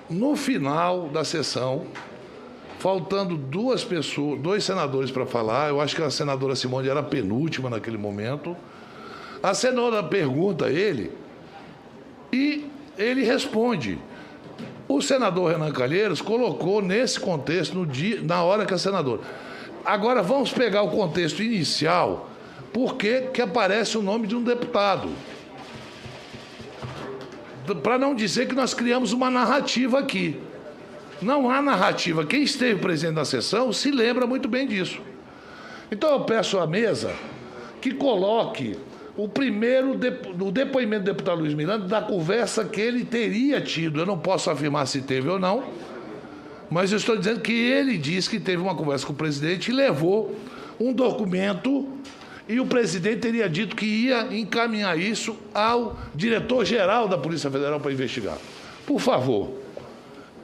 No final da sessão, faltando dois senadores para falar, eu acho que a senadora Simone era a penúltima naquele momento, a senadora pergunta a ele e ele responde. O senador Renan Calheiros colocou nesse contexto, na hora que a senadora... Agora vamos pegar o contexto inicial, por que aparece o nome de um deputado? Para não dizer que nós criamos uma narrativa aqui. Não há narrativa. Quem esteve presente na sessão se lembra muito bem disso. Então eu peço à mesa que coloque o depoimento do deputado Luiz Miranda da conversa que ele teria tido. Eu não posso afirmar se teve ou não, mas eu estou dizendo que ele disse que teve uma conversa com o presidente e levou um documento e o presidente teria dito que ia encaminhar isso ao diretor-geral da Polícia Federal para investigar. Por favor.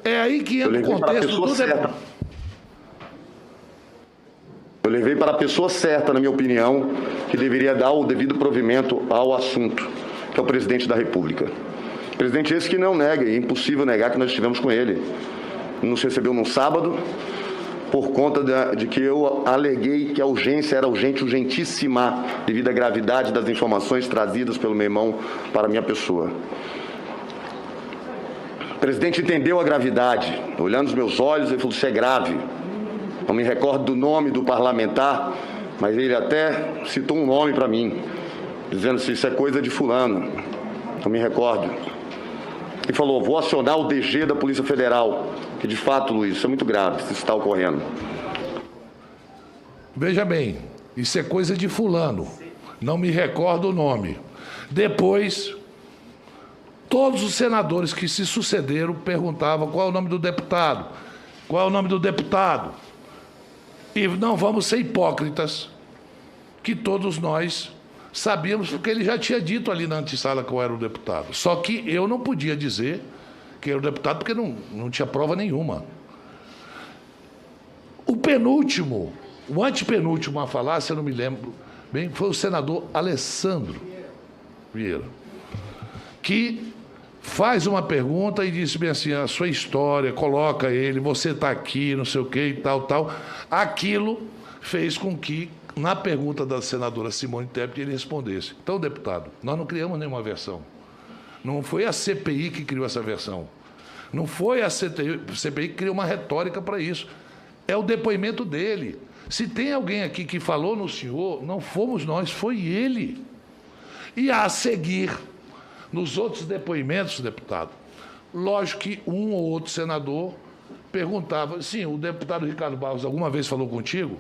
É aí que entra o contexto do debate. Eu levei para a pessoa certa, na minha opinião, que deveria dar o devido provimento ao assunto, que é o presidente da República. Presidente esse que não nega, é impossível negar que nós estivemos com ele. Nos recebeu num sábado, por conta de que eu aleguei que a urgência era urgentíssima, devido à gravidade das informações trazidas pelo meu irmão para a minha pessoa. O presidente entendeu a gravidade, olhando nos meus olhos, ele falou: isso é grave. Não me recordo do nome do parlamentar, mas ele até citou um nome para mim, dizendo se isso é coisa de fulano. Não me recordo. E falou: vou acionar o DG da Polícia Federal, que de fato, Luiz, isso é muito grave, isso está ocorrendo. Veja bem, isso é coisa de fulano. Não me recordo o nome. Depois, todos os senadores que se sucederam perguntavam qual é o nome do deputado, qual é o nome do deputado. E não vamos ser hipócritas, que todos nós sabíamos, porque ele já tinha dito ali na antessala qual era o deputado. Só que eu não podia dizer que era o deputado, porque não tinha prova nenhuma. O penúltimo, o antepenúltimo a falar, se eu não me lembro bem, foi o senador Alessandro Vieira, que faz uma pergunta e disse bem assim: a sua história, coloca ele, você está aqui, não sei o quê e tal. Aquilo fez com que, na pergunta da senadora Simone Tebet, ele respondesse: então, deputado, nós não criamos nenhuma versão. Não foi a CPI que criou essa versão. Não foi a CPI que criou uma retórica para isso. É o depoimento dele. Se tem alguém aqui que falou no senhor, não fomos nós, foi ele. E a seguir, nos outros depoimentos, deputado, lógico que um ou outro senador perguntava: sim, o deputado Ricardo Barros alguma vez falou contigo?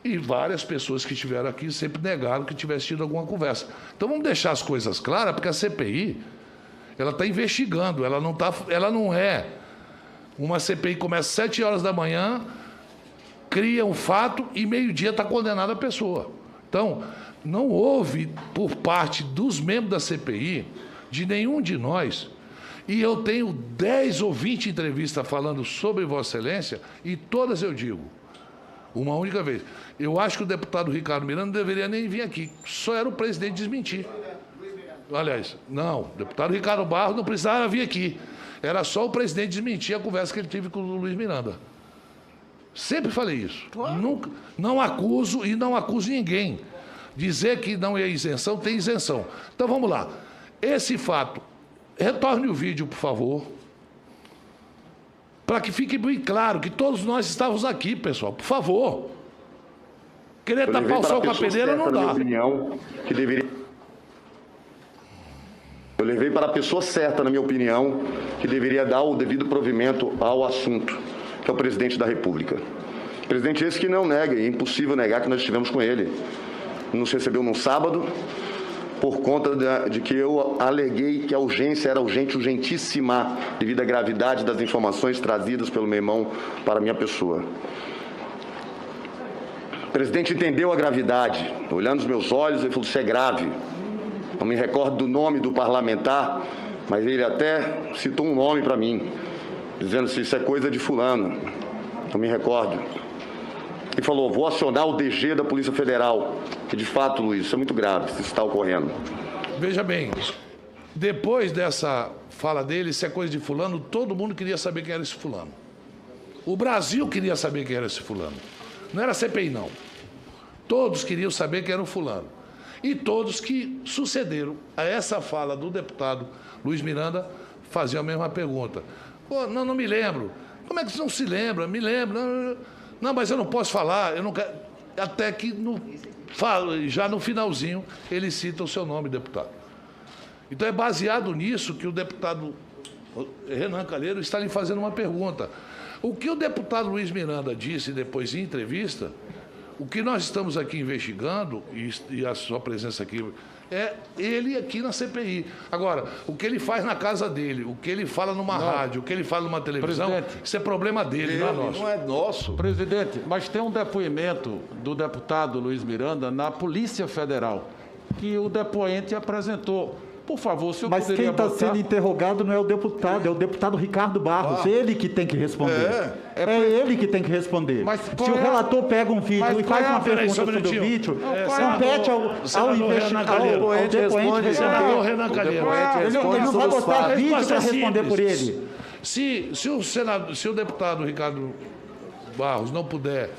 E várias pessoas que estiveram aqui sempre negaram que tivesse tido alguma conversa. Então vamos deixar as coisas claras, porque a CPI ela está investigando, ela não é uma CPI que começa às 7 horas da manhã, cria um fato e meio-dia está condenada a pessoa. Então, não houve, por parte dos membros da CPI, de nenhum de nós, e eu tenho 10 ou 20 entrevistas falando sobre Vossa Excelência, e todas eu digo, uma única vez: eu acho que o deputado Ricardo Miranda não deveria nem vir aqui, só era o presidente desmentir. Aliás, não, o deputado Ricardo Barros não precisava vir aqui, era só o presidente desmentir a conversa que ele teve com o Luiz Miranda. Sempre falei isso. Claro. Nunca, não acuso e não acuso ninguém. Dizer que não é isenção, tem isenção. Então vamos lá. Esse fato, retorne o vídeo, por favor, para que fique bem claro que todos nós estávamos aqui, pessoal. Por favor. Querer tapar o sol com a peneira não dá. Eu levei para a pessoa certa, na minha opinião, que deveria dar o devido provimento ao assunto, que é o presidente da República. Presidente esse que não nega, é impossível negar que nós estivemos com ele. Nos recebeu num sábado, por conta de que eu aleguei que a urgência era urgentíssima, devido à gravidade das informações trazidas pelo meu irmão para a minha pessoa. O presidente entendeu a gravidade, olhando nos meus olhos, ele falou: isso é grave. Não me recordo do nome do parlamentar, mas ele até citou um nome para mim, dizendo se isso é coisa de fulano. Não me recordo. E falou: vou acionar o DG da Polícia Federal, que de fato, Luiz, isso é muito grave, isso está ocorrendo. Veja bem, depois dessa fala dele, se é coisa de fulano, todo mundo queria saber quem era esse fulano. O Brasil queria saber quem era esse fulano. Não era CPI, não. Todos queriam saber quem era o fulano. E todos que sucederam a essa fala do deputado Luiz Miranda faziam a mesma pergunta. Pô, não me lembro. Como é que você não se lembra? Me lembro. Não, mas eu não posso falar. Eu não quero... Até que, já no finalzinho, ele cita o seu nome, deputado. Então é baseado nisso que o deputado Renan Calheiro está lhe fazendo uma pergunta. O que o deputado Luiz Miranda disse depois em entrevista, o que nós estamos aqui investigando, e a sua presença aqui, é ele aqui na CPI. Agora, o que ele faz na casa dele, o que ele fala numa rádio, o que ele fala numa televisão, presidente, isso é problema dele, não é nosso. Não é nosso. Presidente, mas tem um depoimento do deputado Luiz Miranda na Polícia Federal, que o depoente apresentou. Por favor, o senhor Mas quem está sendo interrogado não é o deputado Ricardo Barros. Ele que tem que responder. É ele que tem que responder. Mas se o relator pega um vídeo e faz uma pergunta sobre o vídeo, compete ao depoente. Senador Renan Calheiro. Ele não vai botar vídeo para responder por ele. Se o deputado Ricardo Barros não puder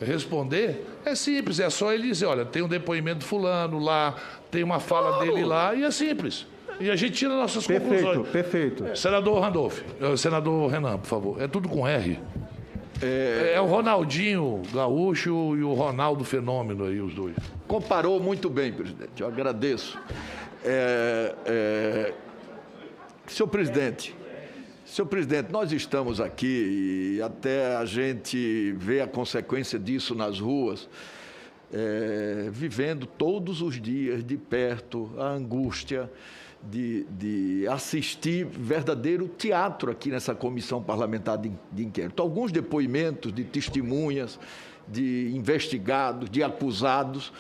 responder, é simples, é só ele dizer, olha, tem um depoimento de fulano lá, tem uma fala dele lá, e é simples. E a gente tira nossas conclusões. Perfeito. Senador Randolph, senador Renan, por favor, é tudo com R. É o Ronaldinho Gaúcho e o Ronaldo Fenômeno aí, os dois. Comparou muito bem, presidente, eu agradeço. Senhor presidente, nós estamos aqui e até a gente vê a consequência disso nas ruas, vivendo todos os dias de perto a angústia de assistir verdadeiro teatro aqui nessa comissão parlamentar de inquérito. Alguns depoimentos de testemunhas, de investigados, de acusados,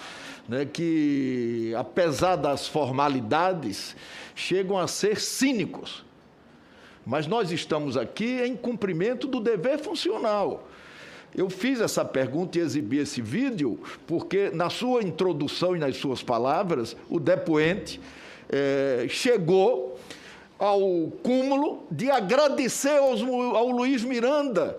né, que, apesar das formalidades, chegam a ser cínicos. Mas nós estamos aqui em cumprimento do dever funcional. Eu fiz essa pergunta e exibi esse vídeo porque, na sua introdução e nas suas palavras, o depoente chegou ao cúmulo de agradecer ao Luiz Miranda.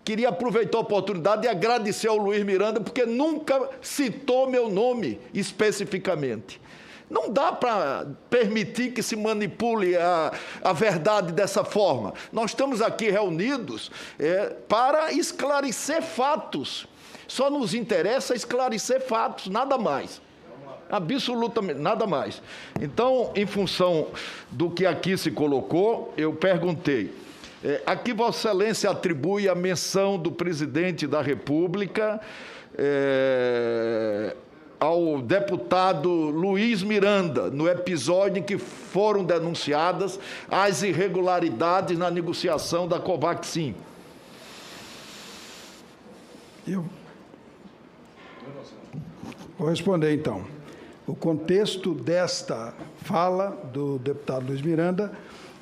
Queria aproveitar a oportunidade de agradecer ao Luiz Miranda porque nunca citou meu nome especificamente. Não dá para permitir que se manipule a verdade dessa forma. Nós estamos aqui reunidos para esclarecer fatos. Só nos interessa esclarecer fatos, nada mais. Absolutamente, nada mais. Então, em função do que aqui se colocou, eu perguntei, a que Vossa Excelência atribui a menção do presidente da República ao deputado Luiz Miranda, no episódio em que foram denunciadas as irregularidades na negociação da Covaxin. Eu vou responder, então. O contexto desta fala do deputado Luiz Miranda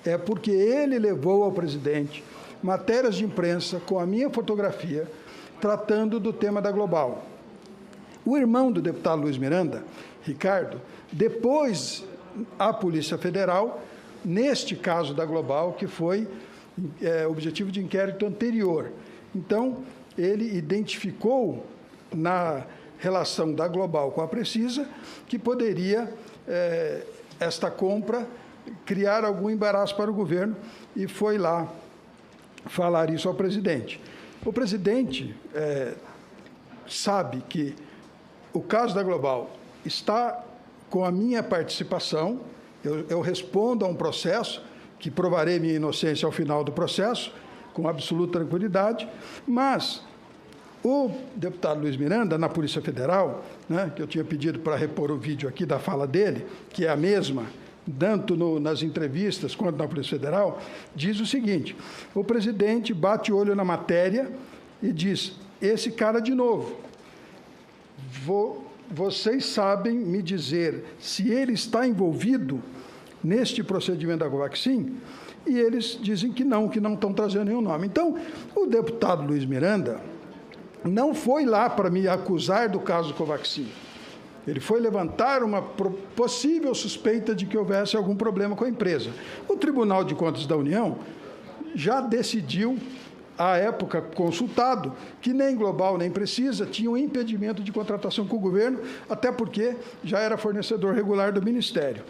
é porque ele levou ao presidente matérias de imprensa com a minha fotografia tratando do tema da Global. O irmão do deputado Luiz Miranda, Ricardo, depois a Polícia Federal, neste caso da Global, que foi objetivo de inquérito anterior. Então, ele identificou na relação da Global com a Precisa que poderia esta compra criar algum embaraço para o governo e foi lá falar isso ao presidente. O presidente sabe que o caso da Global está com a minha participação, eu respondo a um processo, que provarei minha inocência ao final do processo, com absoluta tranquilidade, mas o deputado Luiz Miranda, na Polícia Federal, né, que eu tinha pedido para repor o vídeo aqui da fala dele, que é a mesma, tanto nas entrevistas quanto na Polícia Federal, diz o seguinte, o presidente bate o olho na matéria e diz, esse cara de novo, vocês sabem me dizer se ele está envolvido neste procedimento da Covaxin? E eles dizem que não estão trazendo nenhum nome. Então, o deputado Luiz Miranda não foi lá para me acusar do caso do Covaxin. Ele foi levantar uma possível suspeita de que houvesse algum problema com a empresa. O Tribunal de Contas da União já decidiu, à época consultado, que nem Global nem Precisa tinha um impedimento de contratação com o governo, até porque já era fornecedor regular do Ministério.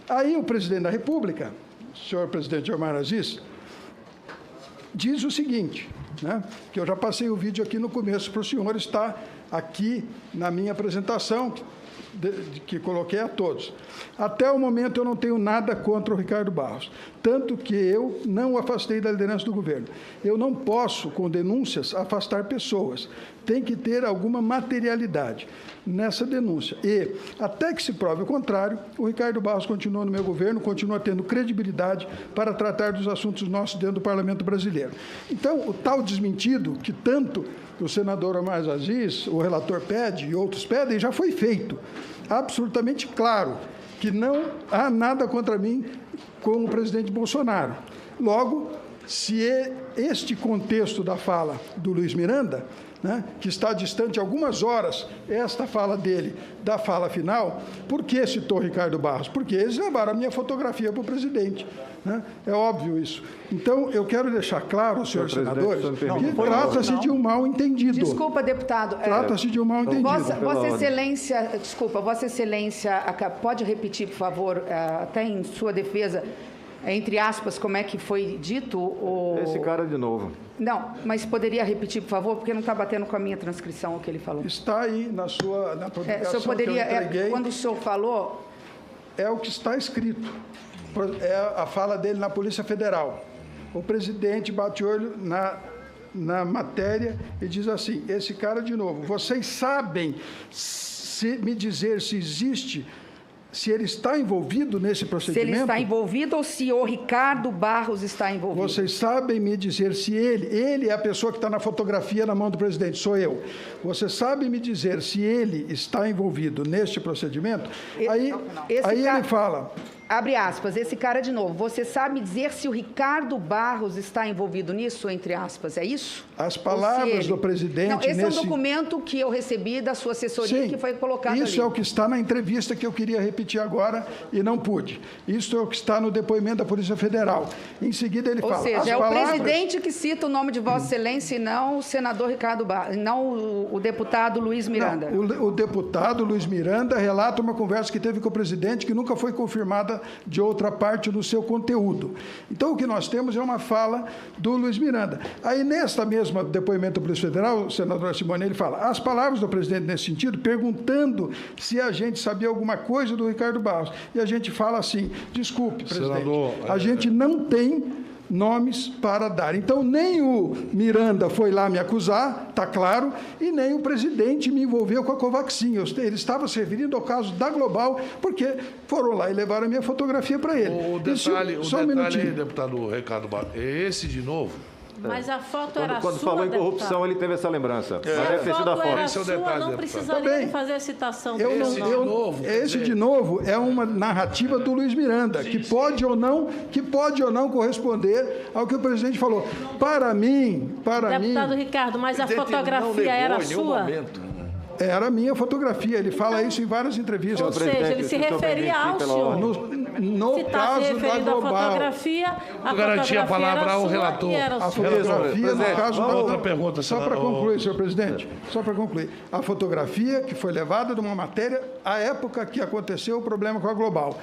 Aí o presidente da República, o senhor presidente Omar Aziz, diz o seguinte, né, que eu já passei o vídeo aqui no começo para o senhor, está aqui na minha apresentação, que coloquei a todos. Até o momento eu não tenho nada contra o Ricardo Barros, tanto que eu não o afastei da liderança do governo. Eu não posso, com denúncias, afastar pessoas. Tem que ter alguma materialidade nessa denúncia. E, até que se prove o contrário, o Ricardo Barros continua no meu governo, continua tendo credibilidade para tratar dos assuntos nossos dentro do Parlamento brasileiro. Então, o tal desmentido, que tanto o senador Omar Aziz, o relator pede e outros pedem, já foi feito. Absolutamente claro que não há nada contra mim com o presidente Bolsonaro. Logo, se este contexto da fala do Luiz Miranda, né, que está distante algumas horas, esta fala dele, da fala final, por que citou Ricardo Barros? Porque eles levaram a minha fotografia para o presidente. Né? É óbvio isso. Então, eu quero deixar claro aos senhores senadores que trata-se de um mal-entendido. Desculpa, deputado. Trata-se de um mal-entendido. Vossa Excelência, desculpa, Vossa Excelência, pode repetir, por favor, até em sua defesa, entre aspas, como é que foi dito? Esse cara de novo. Não, mas poderia repetir, por favor, porque não está batendo com a minha transcrição o que ele falou. Está aí na publicação o senhor poderia, que eu entreguei. Quando o senhor falou... É o que está escrito. É a fala dele na Polícia Federal. O presidente bate olho na matéria e diz assim, esse cara de novo, vocês sabem me dizer se existe... Se ele está envolvido nesse procedimento... Se ele está envolvido ou se o Ricardo Barros está envolvido? Vocês sabem me dizer se ele é a pessoa que está na fotografia na mão do presidente, sou eu. Vocês sabem me dizer se ele está envolvido neste procedimento? Aí ele fala... Abre aspas, esse cara de novo. Você sabe dizer se o Ricardo Barros está envolvido nisso, entre aspas, é isso? As palavras do presidente... Não, esse é um documento que eu recebi da sua assessoria. Sim, que foi colocado ali. Isso é o que está na entrevista que eu queria repetir agora e não pude. Isso é o que está no depoimento da Polícia Federal. Em seguida ele fala... Ou seja, é o presidente que cita o nome de Vossa Excelência e não o senador Ricardo Barros, não o deputado Luiz Miranda. Não, o deputado Luiz Miranda relata uma conversa que teve com o presidente que nunca foi confirmada de outra parte do seu conteúdo. Então, o que nós temos é uma fala do Luiz Miranda. Aí, nesta mesma depoimento da Polícia Federal, o senador Simone, ele fala, as palavras do presidente nesse sentido, perguntando se a gente sabia alguma coisa do Ricardo Barros. E a gente fala assim, desculpe, presidente, senador, a gente não tem nomes para dar. Então, nem o Miranda foi lá me acusar, está claro, e nem o presidente me envolveu com a Covaxin. Ele estava se referindo ao caso da Global, porque foram lá e levaram a minha fotografia para ele. O detalhe aí, deputado Ricardo Barros, é esse de novo? Mas a foto era quando sua, falou em corrupção, deputado. Ele teve essa lembrança. Se a foto era sua, detalhe, não precisaria fazer a citação. Esse de novo é uma narrativa do Luiz Miranda, que pode ou não corresponder ao que o presidente falou. Para mim... Deputado Ricardo, mas a fotografia era sua? Era a minha fotografia. Ele fala isso em várias entrevistas. Ou seja, ele se referia ao senhor. No caso da Global. A garantia a palavra ao relator. A fotografia, no caso da outra pergunta. Só para concluir, senhor presidente. Só para concluir. A fotografia que foi levada de uma matéria à época que aconteceu o problema com a Global.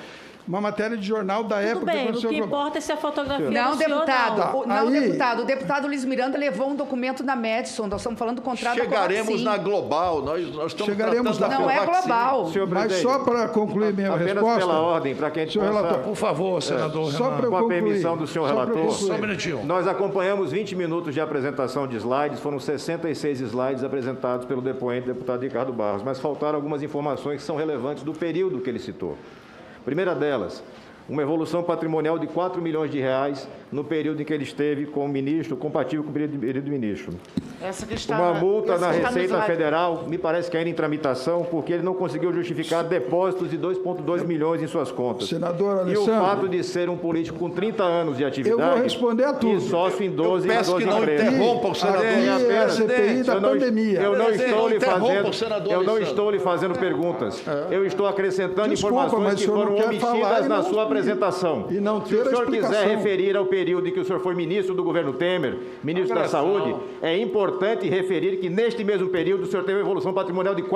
Uma matéria de jornal da época. Tudo bem, o que importa é se a fotografia não, deputado. Não, deputado. O deputado Luiz Miranda levou um documento da Madison. Nós estamos falando do contrato da Covaxin. Chegaremos na Global. Nós estamos Chegaremos tratando Não é global. Mas só para concluir minha resposta... Apenas pela ordem, para quem senhor relator, por favor, senador só para com a permissão do senhor relator. Só um minutinho. Nós acompanhamos 20 minutos de apresentação de slides, foram 66 slides apresentados pelo depoente deputado Ricardo Barros, mas faltaram algumas informações que são relevantes do período que ele citou. Primeira delas, uma evolução patrimonial de R$ 4 milhões no período em que ele esteve como ministro, compatível com o período de ministro. Essa que está uma multa essa na que está no Receita slide. Federal, me parece que ainda em tramitação, porque ele não conseguiu justificar depósitos de 2,2 milhões em suas contas. Senador E o Alessandro, fato de ser um político com 30 anos de atividade... eu vou responder a tudo. E sócio em 12 peço que não empresas. interrompa o senador. Aqui é a CPI da pandemia. Eu não estou lhe interrompa fazendo, o senador eu não Alessandro. estou lhe fazendo perguntas. Eu estou acrescentando Desculpa, informações mas que o senhor foram não quer falar omitidas e na não- sua apresentação. e não Se ter o a senhor quiser explicação. referir ao período em que o senhor foi ministro do governo Temer, ministro da Saúde, é importante referir que neste mesmo período o senhor teve uma evolução patrimonial de 4